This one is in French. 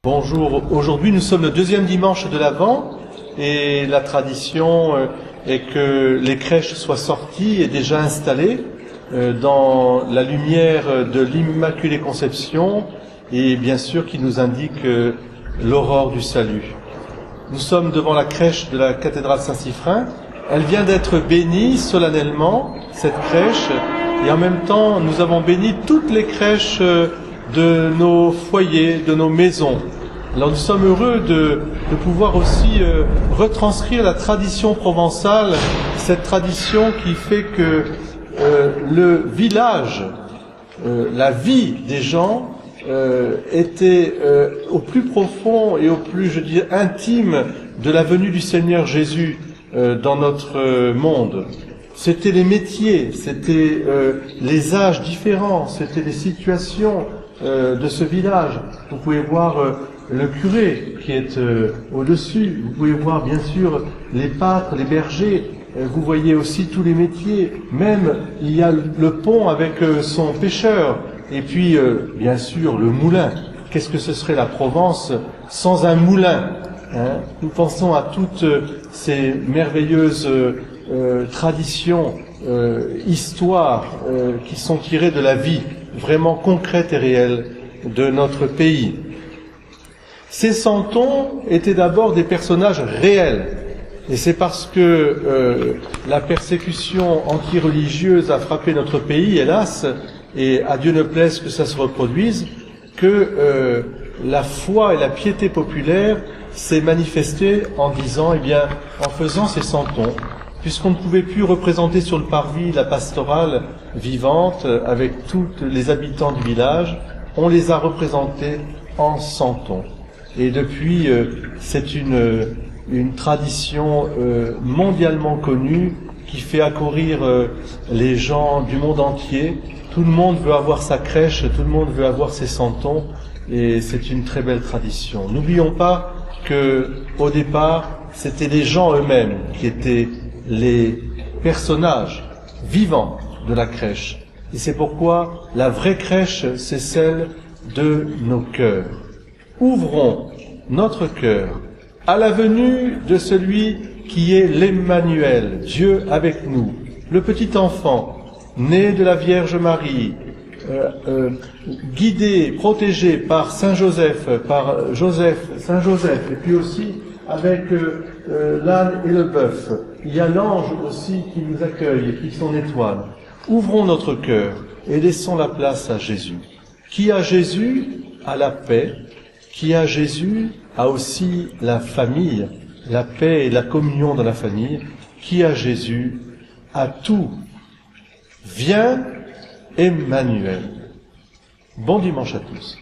Bonjour, aujourd'hui nous sommes le deuxième dimanche de l'Avent et la tradition est que les crèches soient sorties et déjà installées dans la lumière de l'Immaculée Conception et bien sûr qui nous indique l'aurore du salut. Nous sommes devant la crèche de la cathédrale Saint-Siffrin. Elle vient d'être bénie solennellement, cette crèche, et en même temps nous avons béni toutes les crèches de nos foyers, de nos maisons. Alors nous sommes heureux de pouvoir aussi retranscrire la tradition provençale, cette tradition qui fait que le village, la vie des gens était au plus profond et au plus, je dirais, intime de la venue du Seigneur Jésus dans notre monde. C'était les métiers, c'était les âges différents, c'était les situations de ce village. Vous pouvez voir le curé qui est au-dessus, vous pouvez voir bien sûr les pâtres, les bergers, vous voyez aussi tous les métiers, même il y a le pont avec son pêcheur, et puis bien sûr le moulin. Qu'est-ce que ce serait la Provence sans un moulin, hein? Nous pensons à toutes ces merveilleuses traditions, histoires qui sont tirées de la vie vraiment concrète et réelle de notre pays. Ces santons étaient d'abord des personnages réels, et c'est parce que la persécution anti-religieuse a frappé notre pays, hélas, et à Dieu ne plaise que ça se reproduise, que la foi et la piété populaire s'est manifestée en disant, en faisant ces santons, puisqu'on ne pouvait plus représenter sur le parvis la pastorale vivante avec tous les habitants du village, on les a représentés en santons. Et depuis, c'est une tradition mondialement connue qui fait accourir les gens du monde entier. Tout le monde veut avoir sa crèche, tout le monde veut avoir ses santons, et c'est une très belle tradition. N'oublions pas que, au départ, c'était les gens eux-mêmes qui étaient les personnages vivants de la crèche. Et c'est pourquoi la vraie crèche, c'est celle de nos cœurs. Ouvrons notre cœur à la venue de celui qui est l'Emmanuel, Dieu avec nous, le petit enfant, né de la Vierge Marie, guidé, protégé par Saint Joseph, Saint Joseph, et puis aussi avec l'âne et le bœuf. Il y a l'ange aussi qui nous accueille et qui son étoile. Ouvrons notre cœur et laissons la place à Jésus. Qui a Jésus a la paix, qui a Jésus a aussi la famille, la paix et la communion dans la famille. Qui a Jésus a tout. Viens, Emmanuel. Bon dimanche à tous.